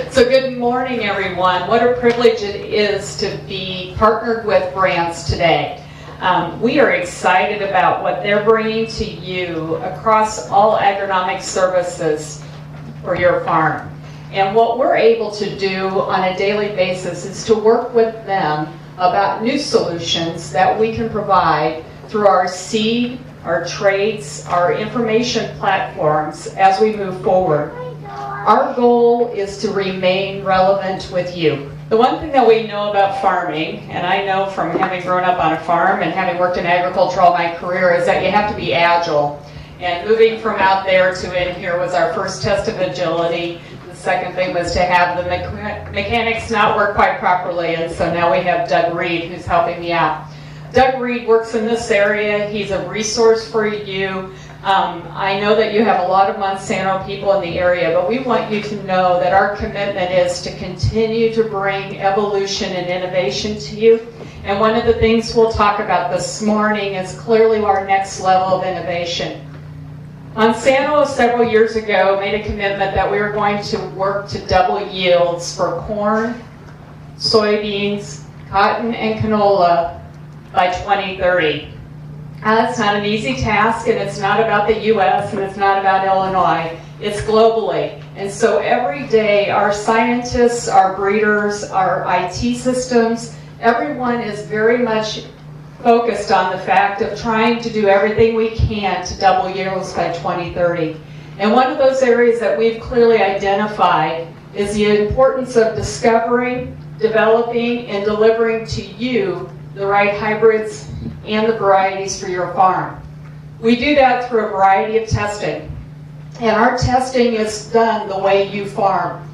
So good morning, everyone. What a privilege it is to be partnered with BRANDT today. We are excited about what they're bringing to you across all agronomic services for your farm. And what we're able to do on a daily basis is to work with them about new solutions that we can provide through our seed, our traits, our information platforms as we move forward. Our goal is to remain relevant with you. The one thing that we know about farming, and I know from having grown up on a farm and having worked in agriculture all my career, is that you have to be agile. And moving from out there to in here was our first test of agility. The second thing was to have the mechanics not work quite properly, and so now we have Doug Reed who's helping me out. Doug Reed works in this area. He's a resource for you. I know that you have a lot of Monsanto people in the area, but we want you to know that our commitment is to continue to bring evolution and innovation to you. And one of the things we'll talk about this morning is clearly our next level of innovation. Monsanto several years ago made a commitment that we were going to work to double yields for corn, soybeans, cotton, and canola by 2030. It's not an easy task, and it's not about the U.S. and it's not about Illinois. It's globally. And so every day our scientists, our breeders, our IT systems, everyone is very much focused on the fact of trying to do everything we can to double yields by 2030. And one of those areas that we've clearly identified is the importance of discovering, developing, and delivering to you the right hybrids and the varieties for your farm. We do that through a variety of testing. And our testing is done the way you farm.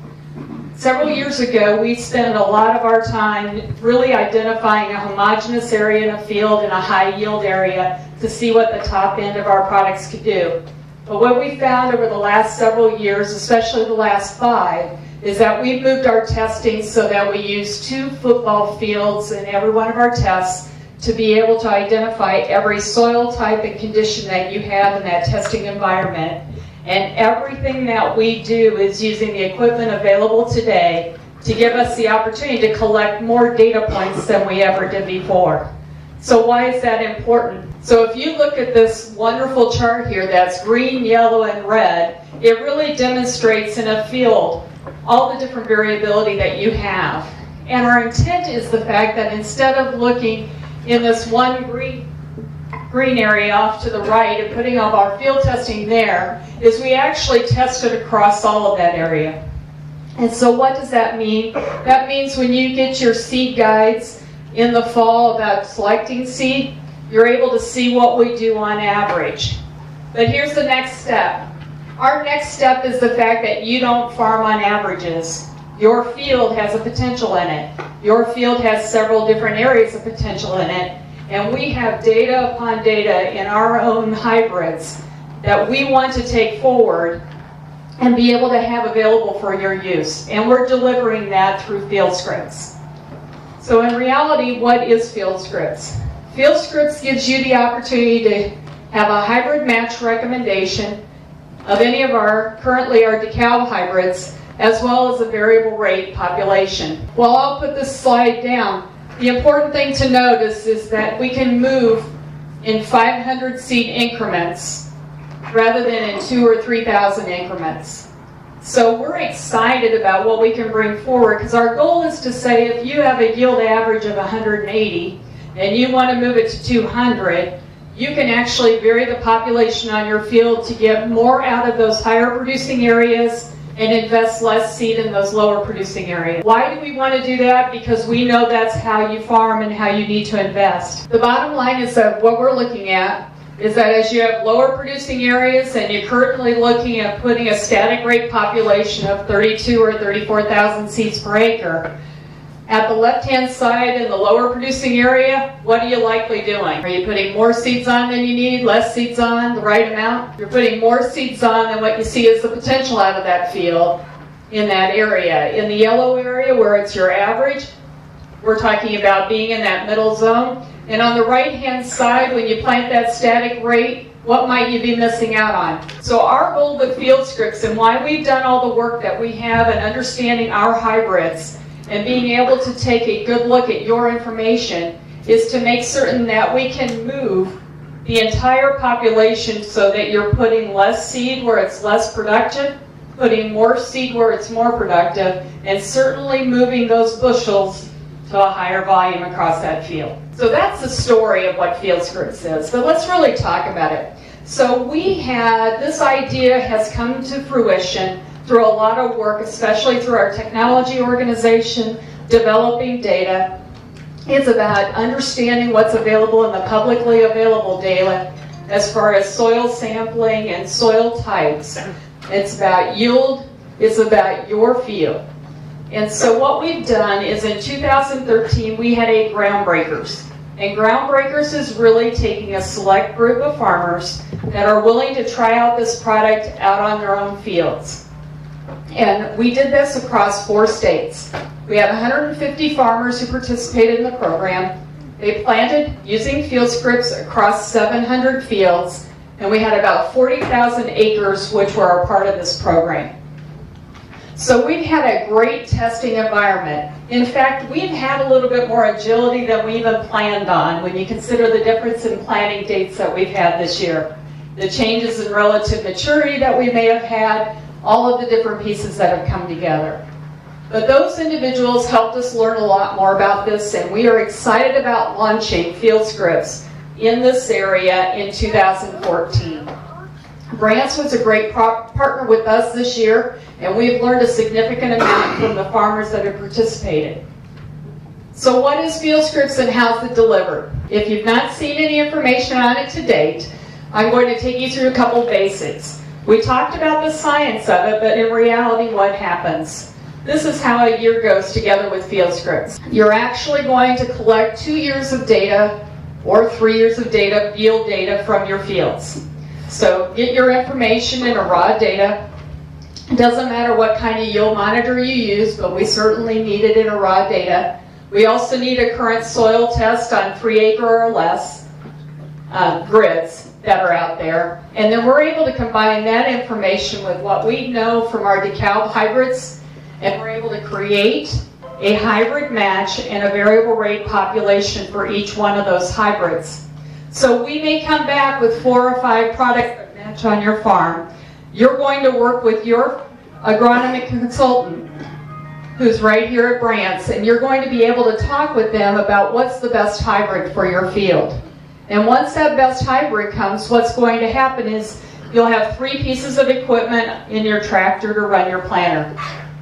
Several years ago, we spent a lot of our time really identifying a homogeneous area in a field and a high yield area to see what the top end of our products could do. But what we found over the last several years, especially the last 5, is that we've moved our testing so that we use 2 football fields in every one of our tests to be able to identify every soil type and condition that you have in that testing environment. And everything that we do is using the equipment available today to give us the opportunity to collect more data points than we ever did before. So why is that important? So if you look at this wonderful chart here that's green, yellow, and red, it really demonstrates in a field all the different variability that you have. And our intent is the fact that instead of looking in this one green area off to the right and putting all our field testing there, is we actually tested across all of that area. And so what does that mean? That means when you get your seed guides in the fall about selecting seed, you're able to see what we do on average. But here's the next step. Our next step is the fact that you don't farm on averages. Your field has a potential in it. Your field has several different areas of potential in it. And we have data upon data in our own hybrids that we want to take forward and be able to have available for your use. And we're delivering that through FieldScripts. So in reality, what is FieldScripts? FieldScripts gives you the opportunity to have a hybrid match recommendation of any of our, currently our DeKalb hybrids, as well as a variable rate population. Well, I'll put this slide down. The important thing to notice is that we can move in 500 seed increments rather than in 2,000 or 3,000 increments. So we're excited about what we can bring forward, because our goal is to say if you have a yield average of 180 and you want to move it to 200, you can actually vary the population on your field to get more out of those higher producing areas and invest less seed in those lower producing areas. Why do we want to do that? Because we know that's how you farm and how you need to invest. The bottom line is that what we're looking at is that as you have lower producing areas and you're currently looking at putting a static rate population of 32 or 34,000 seeds per acre, at the left-hand side in the lower producing area, what are you likely doing? Are you putting more seeds on than you need, less seeds on, the right amount? You're putting more seeds on than what you see as the potential out of that field in that area. In the yellow area where it's your average, we're talking about being in that middle zone. And on the right-hand side, when you plant that static rate, What might you be missing out on? So our goal with FieldScripts and why we've done all the work that we have in understanding our hybrids and being able to take a good look at your information is to make certain that we can move the entire population so that you're putting less seed where it's less productive, putting more seed where it's more productive, and certainly moving those bushels to a higher volume across that field. So that's the story of what FieldScripts is, but let's really talk about it. So this idea has come to fruition through a lot of work, especially through our technology organization, developing data. It's about understanding what's available in the publicly available data as far as soil sampling and soil types. It's about yield, it's about your field. And so what we've done is in 2013 we had 8 Groundbreakers. And Groundbreakers is really taking a select group of farmers that are willing to try out this product out on their own fields. And we did this across 4 states. We had 150 farmers who participated in the program. They planted using FieldScripts across 700 fields, and we had about 40,000 acres which were a part of this program. So we've had a great testing environment. In fact, we've had a little bit more agility than we even planned on when you consider the difference in planting dates that we've had this year. The changes in relative maturity that we may have had, all of the different pieces that have come together. But those individuals helped us learn a lot more about this, and we are excited about launching FieldScripts in this area in 2014. BRANDT was a great partner with us this year, and we've learned a significant amount from the farmers that have participated. So what is FieldScripts and how's it delivered? If you've not seen any information on it to date, I'm going to take you through a couple basics. We talked about the science of it, but in reality, what happens? This is how a year goes together with FieldScripts. You're actually going to collect 2 years of data or 3 years of data, yield data from your fields. So get your information in a raw data. It doesn't matter what kind of yield monitor you use, but we certainly need it in a raw data. We also need a current soil test on 3 acre or less grids that are out there. And then we're able to combine that information with what we know from our DeKalb hybrids, and we're able to create a hybrid match and a variable rate population for each one of those hybrids. So we may come back with 4 or 5 products that match on your farm. You're going to work with your agronomic consultant who's right here at BRANDT, and you're going to be able to talk with them about what's the best hybrid for your field. And once that best hybrid comes, what's going to happen is you'll have 3 pieces of equipment in your tractor to run your planter.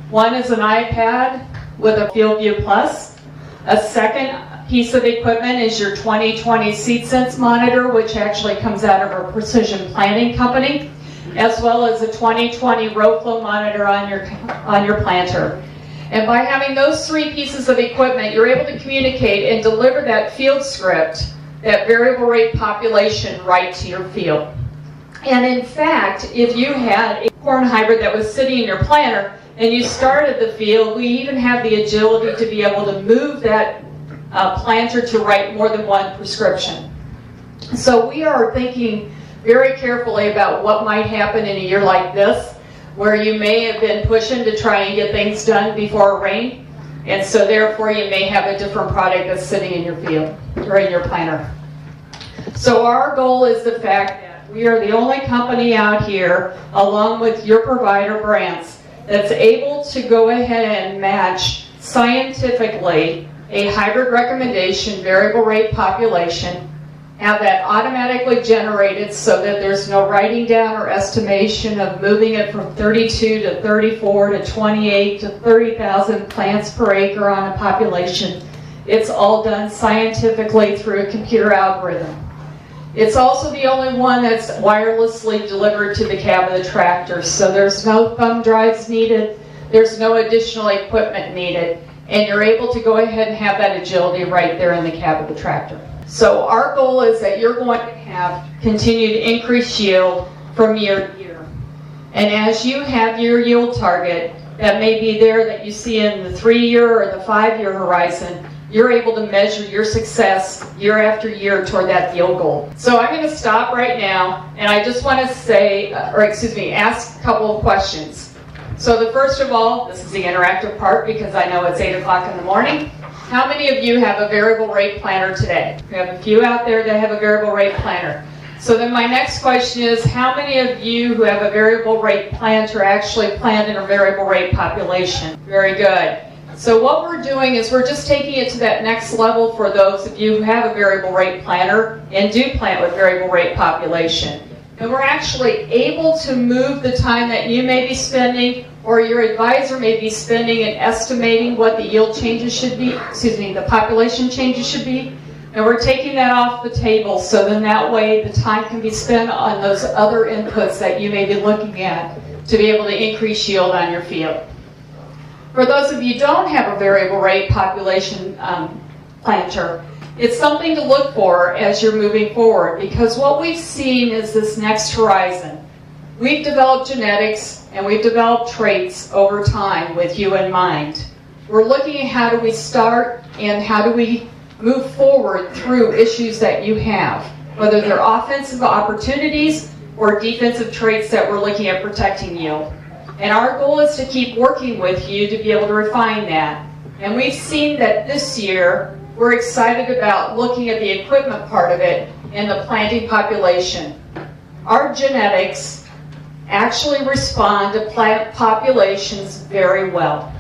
One is an iPad with a FieldView Plus. A second piece of equipment is your 2020 seed sense monitor, which actually comes out of our precision planting company, as well as a 2020 row flow monitor on your planter. And by having those 3 pieces of equipment, you're able to communicate and deliver that field script, that variable rate population, right to your field. And in fact, if you had a corn hybrid that was sitting in your planter and you started the field, we even have the agility to be able to move that planter to write more than 1 prescription. So we are thinking very carefully about what might happen in a year like this, where you may have been pushing to try and get things done before rain, and so therefore you may have a different product that's sitting in your field or in your planter. So our goal is the fact that we are the only company out here, along with your provider BRANDT, that's able to go ahead and match scientifically a hybrid recommendation, variable rate population, have that automatically generated so that there's no writing down or estimation of moving it from 32 to 34 to 28 to 30,000 plants per acre on a population. It's all done scientifically through a computer algorithm. It's also the only one that's wirelessly delivered to the cab of the tractor, so there's no thumb drives needed, there's no additional equipment needed, and you're able to go ahead and have that agility right there in the cab of the tractor. So our goal is that you're going to have continued increased yield from year to year. And as you have your yield target that may be there that you see in the 3-year or the 5-year horizon, you're able to measure your success year after year toward that yield goal. So I'm going to stop right now, and I just want to say, ask a couple of questions. So the first of all, this is the interactive part because I know it's 8 o'clock in the morning. How many of you have a variable rate planner today? We have a few out there that have a variable rate planner. So then my next question is, how many of you who have a variable rate planter actually plant in a variable rate population? Very good. So what we're doing is we're just taking it to that next level for those of you who have a variable rate planter and do plant with variable rate population. And we're actually able to move the time that you may be spending or your advisor may be spending in estimating what the yield changes should be, the population changes should be. And we're taking that off the table so then that way the time can be spent on those other inputs that you may be looking at to be able to increase yield on your field. For those of you who don't have a variable rate population planter, it's something to look for as you're moving forward because what we've seen is this next horizon. We've developed genetics and we've developed traits over time with you in mind. We're looking at how do we start and how do we move forward through issues that you have, whether they're offensive opportunities or defensive traits that we're looking at protecting yield. And our goal is to keep working with you to be able to refine that. And we've seen that this year, we're excited about looking at the equipment part of it and the planting population. Our genetics actually respond to plant populations very well.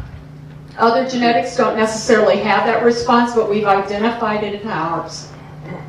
Other genetics don't necessarily have that response, but we've identified it in ours.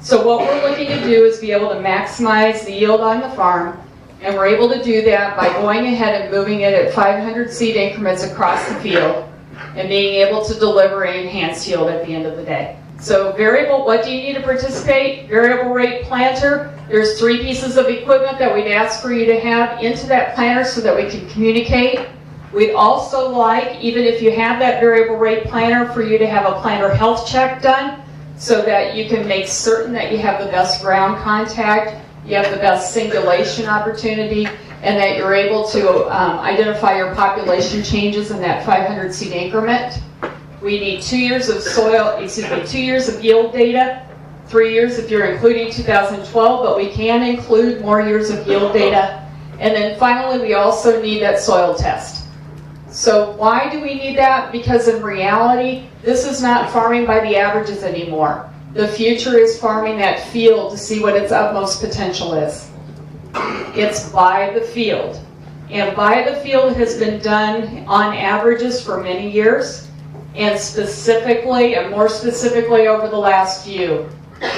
So what we're looking to do is be able to maximize the yield on the farm, and we're able to do that by going ahead and moving it at 500 seed increments across the field and being able to deliver an enhanced yield at the end of the day. So variable, what do you need to participate? Variable rate planter. There's 3 pieces of equipment that we'd ask for you to have into that planter so that we can communicate. We'd also like, even if you have that variable rate planter, for you to have a planter health check done so that you can make certain that you have the best ground contact, you have the best singulation opportunity, and that you're able to identify your population changes in that 500 seed increment. We need 2 years of 2 years of yield data, 3 years if you're including 2012, but we can include more years of yield data. And then finally, we also need that soil test. So why do we need that? Because in reality, this is not farming by the averages anymore. The future is farming that field to see what its utmost potential is. It's by the field. And by the field has been done on averages for many years, and specifically, and more specifically over the last few.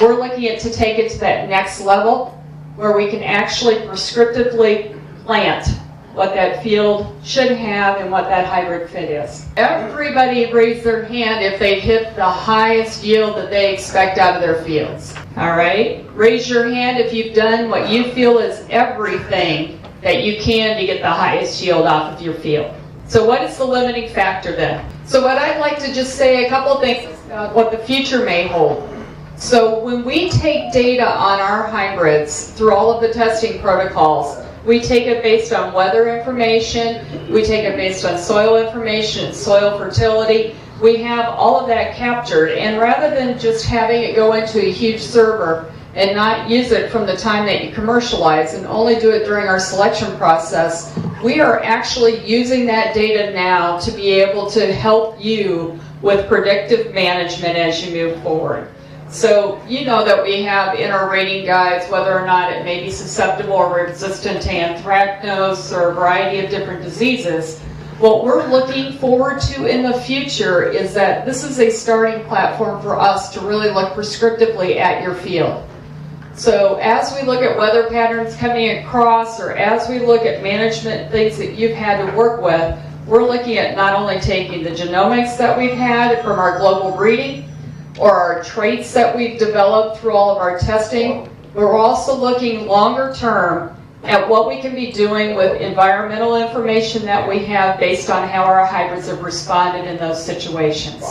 We're looking at to take it to that next level where we can actually prescriptively plant what that field should have and what that hybrid fit is. Everybody raise their hand if they've hit the highest yield that they expect out of their fields. All right? Raise your hand if you've done what you feel is everything that you can to get the highest yield off of your field. So what is the limiting factor then? So what I'd like to just say a couple things about what the future may hold. So when we take data on our hybrids through all of the testing protocols, we take it based on weather information, we take it based on soil information, soil fertility. We have all of that captured, and rather than just having it go into a huge server and not use it from the time that you commercialize and only do it during our selection process, we are actually using that data now to be able to help you with predictive management as you move forward. So you know that we have in our rating guides whether or not it may be susceptible or resistant to anthracnose or a variety of different diseases. What we're looking forward to in the future is that this is a starting platform for us to really look prescriptively at your field. So as we look at weather patterns coming across, or as we look at management things that you've had to work with, we're looking at not only taking the genomics that we've had from our global breeding, or our traits that we've developed through all of our testing, but we're also looking longer term at what we can be doing with environmental information that we have based on how our hybrids have responded in those situations.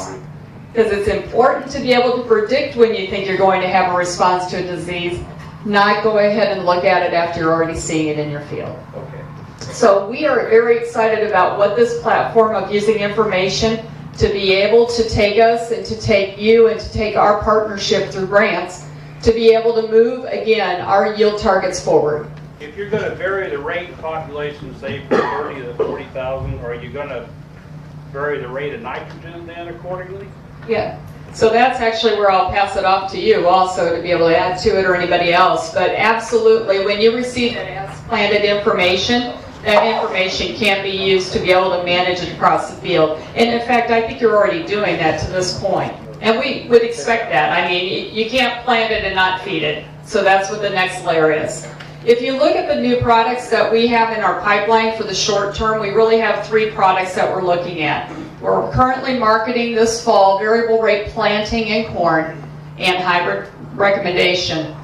Because it's important to be able to predict when you think you're going to have a response to a disease, not go ahead and look at it after you're already seeing it in your field. So we are very excited about what this platform of using information to be able to take us and to take you and to take our partnership through BRANDT to be able to move, again, our yield targets forward. If you're going to vary the rate of population, say from 30 to 40,000, are you going to vary the rate of nitrogen then accordingly? Yeah. So that's actually where I'll pass it off to you also to be able to add to it or anybody else. But absolutely, when you receive that as planted information, that information can be used to be able to manage it across the field. And in fact, I think you're already doing that to this point. And we would expect that. I mean, you can't plant it and not feed it. So that's what the next layer is. If you look at the new products that we have in our pipeline for the short term, we really have 3 products that we're looking at. We're currently marketing this fall variable rate planting in corn and hybrid recommendation.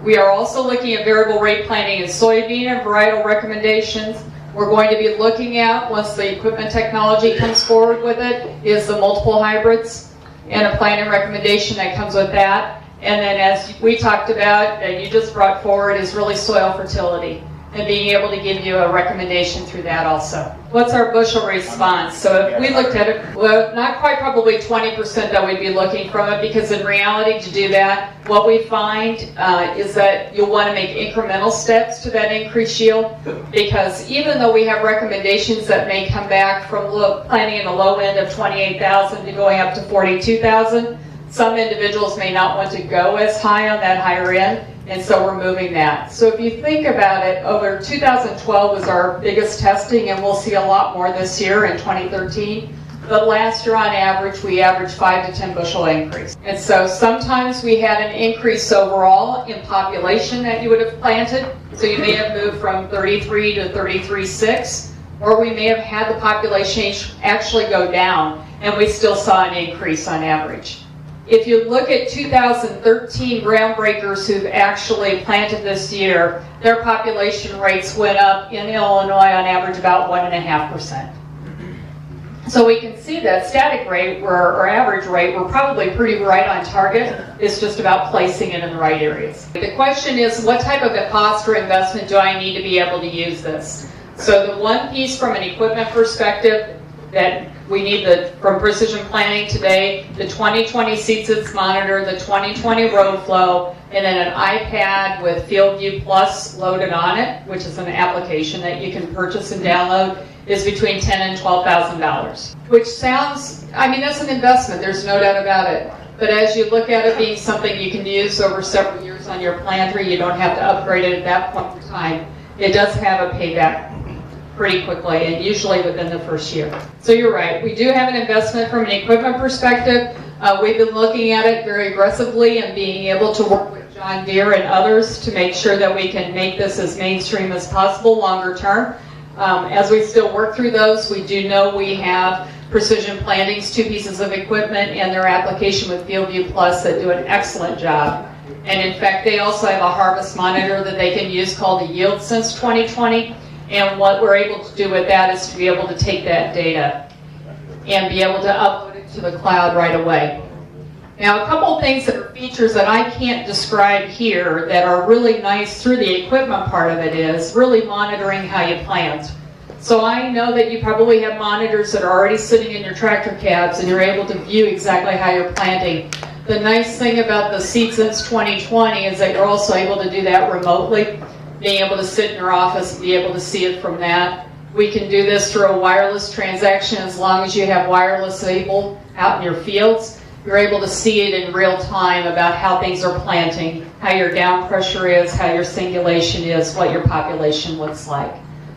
We are also looking at variable rate planting in soybean and varietal recommendations. We're going to be looking at, once the equipment technology comes forward with it, is the multiple hybrids and a planting recommendation that comes with that. And then as we talked about, that you just brought forward, is really soil fertility and being able to give you a recommendation through that also. What's our bushel response? So if we looked at it, well, not quite probably 20% that we'd be looking from it, because in reality to do that, what we find is that you'll want to make incremental steps to that increased yield, because even though we have recommendations that may come back from planting in the low end of 28,000 to going up to 42,000, some individuals may not want to go as high on that higher end, and so we're moving that. So if you think about it, over 2012 was our biggest testing, and we'll see a lot more this year in 2013. But last year, on average, we averaged 5 to 10 bushel increase. And so sometimes we had an increase overall in population that you would have planted. So you may have moved from 33 to 33.6, or we may have had the population actually go down, and we still saw an increase on average. If you look at 2013 groundbreakers who've actually planted this year, their population rates went up in Illinois on average about 1.5%. So we can see that static rate or average rate, we're probably pretty right on target. It's just about placing it in the right areas. The question is, what type of a cost or investment do I need to be able to use this? So the one piece from an equipment perspective that we need from Precision Planting today, the 2020 seed monitor, the 2020 row flow, and then an iPad with FieldView Plus loaded on it, which is an application that you can purchase and download, is between $10,000 and $12,000. Which sounds, I mean, that's an investment, there's no doubt about it. But as you look at it being something you can use over several years on your planter, you don't have to upgrade it at that point in time. It does have a payback pretty quickly, and usually within the first year. So you're right, we do have an investment from an equipment perspective. We've been looking at it very aggressively and being able to work with John Deere and others to make sure that we can make this as mainstream as possible longer term. As we still work through those, we do know we have Precision Planting's 2 pieces of equipment and their application with FieldView Plus that do an excellent job. And in fact, they also have a harvest monitor that they can use called the Yield Sense 2020. And what we're able to do with that is to be able to take that data and be able to upload it to the cloud right away. Now, a couple of things that are features that I can't describe here that are really nice through the equipment part of it is really monitoring how you plant. So I know that you probably have monitors that are already sitting in your tractor cabs and you're able to view exactly how you're planting. The nice thing about the SeedSense 2020 is that you're also able to do that remotely, being able to sit in your office and be able to see it from that. We can do this through a wireless transaction as long as you have wireless able out in your fields. You're able to see it in real time about how things are planting, how your down pressure is, how your singulation is, what your population looks like.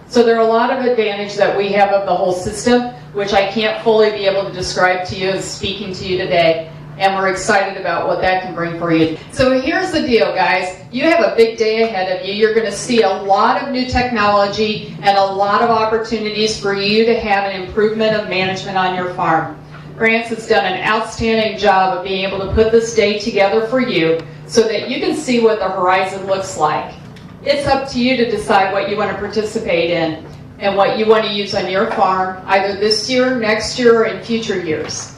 So there are a lot of advantages that we have of the whole system, which I can't fully be able to describe to you as speaking to you today. And we're excited about what that can bring for you. So here's the deal, guys. You have a big day ahead of you. You're going to see a lot of new technology and a lot of opportunities for you to have an improvement of management on your farm. BRANDT has done an outstanding job of being able to put this day together for you so that you can see what the horizon looks like. It's up to you to decide what you want to participate in and what you want to use on your farm, either this year, next year, or in future years.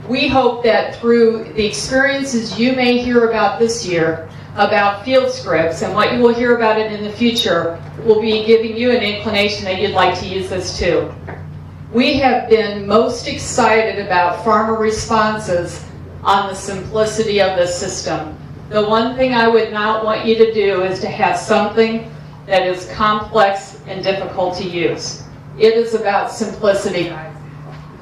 We hope that through the experiences you may hear about this year, about FieldScripts, and what you will hear about it in the future, will be giving you an inclination that you'd like to use this too. We have been most excited about farmer responses on the simplicity of the system. The one thing I would not want you to do is to have something that is complex and difficult to use. It is about simplicity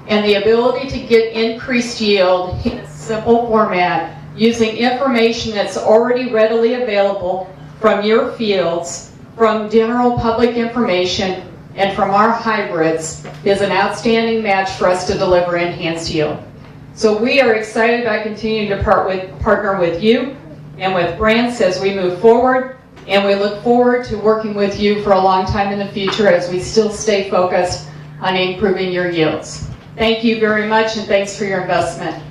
and the ability to get increased yield in a simple format using information that's already readily available from your fields, from general public information, and from our hybrids is an outstanding match for us to deliver enhanced yield. So we are excited about continuing to partner with you and with BRANDT as we move forward, and we look forward to working with you for a long time in the future as we still stay focused on improving your yields. Thank you very much, and thanks for your investment.